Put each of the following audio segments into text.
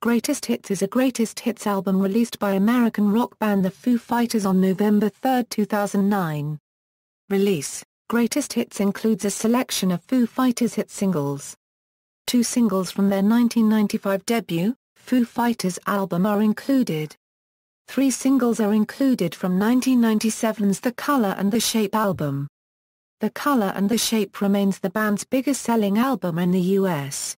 Greatest Hits is a greatest hits album released by American rock band the Foo Fighters on November 3, 2009. Release: Greatest Hits includes a selection of Foo Fighters hit singles. 2 singles from their 1995 debut, Foo Fighters album are included. 3 singles are included from 1997's The Color and the Shape album. The Color and the Shape remains the band's biggest-selling album in the U.S.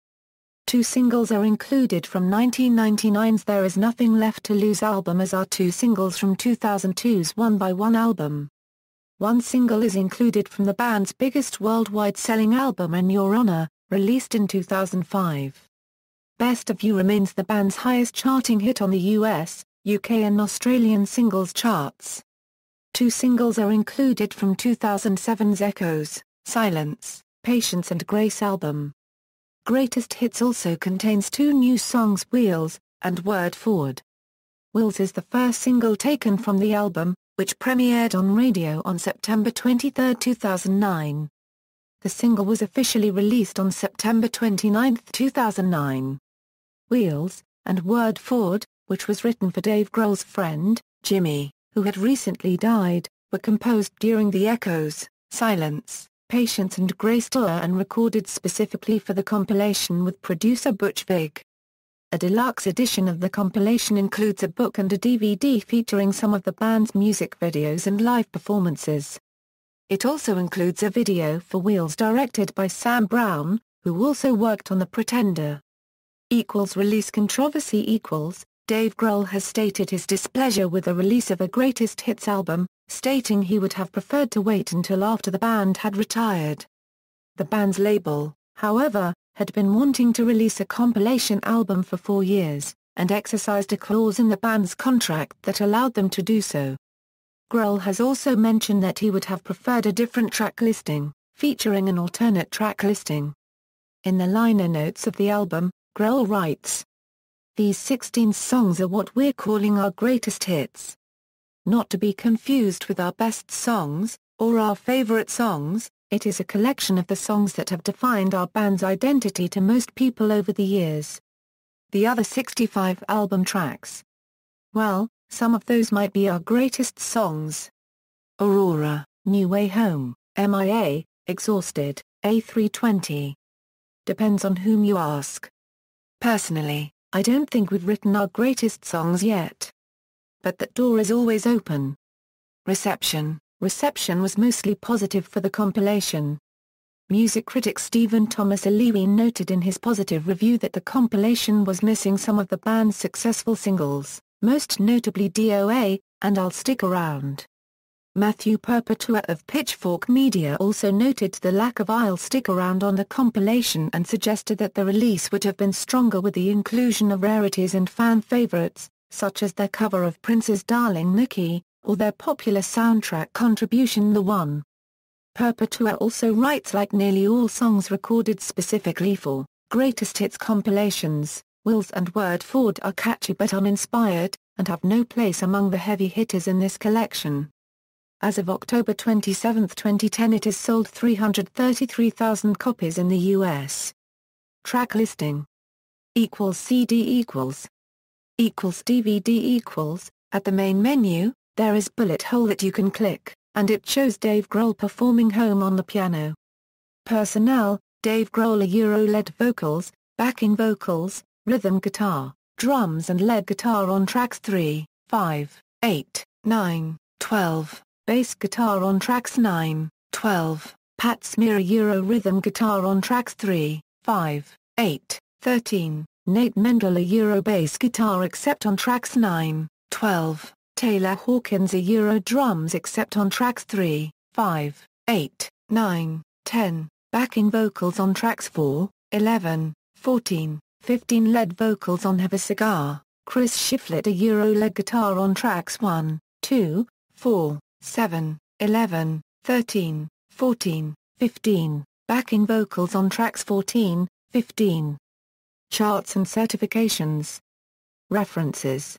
2 singles are included from 1999's There Is Nothing Left to Lose album, as are 2 singles from 2002's One by One album. 1 single is included from the band's biggest worldwide selling album In Your Honor, released in 2005. Best of You remains the band's highest charting hit on the US, UK and Australian singles charts. 2 singles are included from 2007's Echoes, Silence, Patience and Grace album. Greatest Hits also contains 2 new songs, Wheels and Word Forward. Wheels is the first single taken from the album, which premiered on radio on September 23, 2009. The single was officially released on September 29, 2009. Wheels and Word Forward, which was written for Dave Grohl's friend, Jimmy, who had recently died, were composed during the Echoes, Silence, Patience and Grace tour and recorded specifically for the compilation with producer Butch Vig. A deluxe edition of the compilation includes a book and a DVD featuring some of the band's music videos and live performances. It also includes a video for Wheels directed by Sam Brown, who also worked on The Pretender. Release controversy. Dave Grohl has stated his displeasure with the release of a greatest hits album, stating he would have preferred to wait until after the band had retired. The band's label, however, had been wanting to release a compilation album for 4 years, and exercised a clause in the band's contract that allowed them to do so. Grohl has also mentioned that he would have preferred a different track listing, featuring an alternate track listing. In the liner notes of the album, Grohl writes, "These 16 songs are what we're calling our greatest hits. Not to be confused with our best songs, or our favorite songs, it is a collection of the songs that have defined our band's identity to most people over the years. The other 65 album tracks, well, some of those might be our greatest songs. Aurora, New Way Home, MIA, Exhausted, A320. Depends on whom you ask. Personally, I don't think we've written our greatest songs yet. But that door is always open." Reception was mostly positive for the compilation. Music critic Stephen Thomas Eliwi noted in his positive review that the compilation was missing some of the band's successful singles, most notably DOA, and I'll Stick Around. Matthew Perpetua of Pitchfork Media also noted the lack of I'll Stick Around on the compilation and suggested that the release would have been stronger with the inclusion of rarities and fan favorites, such as their cover of Prince's Darling Nikki, or their popular soundtrack contribution The One. Perpetua also writes, like nearly all songs recorded specifically for greatest hits compilations, Wheels and Word Forward are catchy but uninspired, and have no place among the heavy hitters in this collection. As of October 27, 2010, it has sold 333,000 copies in the U.S. Track listing CD DVD At the main menu, there is bullet hole that you can click, and it shows Dave Grohl performing Home on the piano. Personnel: Dave Grohl, Euro-lead vocals, backing vocals, rhythm guitar, drums and lead guitar on tracks 3, 5, 8, 9, 12. Bass guitar on tracks 9, 12, Pat Smear Euro rhythm guitar on tracks 3, 5, 8, 13, Nate Mendel Euro bass guitar except on tracks 9, 12, Taylor Hawkins Euro drums except on tracks 3, 5, 8, 9, 10, backing vocals on tracks 4, 11, 14, 15 lead vocals on Have a Cigar, Chris Shiflett Euro lead guitar on tracks 1, 2, 4, 7, 11, 13, 14, 15, backing vocals on tracks 14, 15. Charts and certifications. References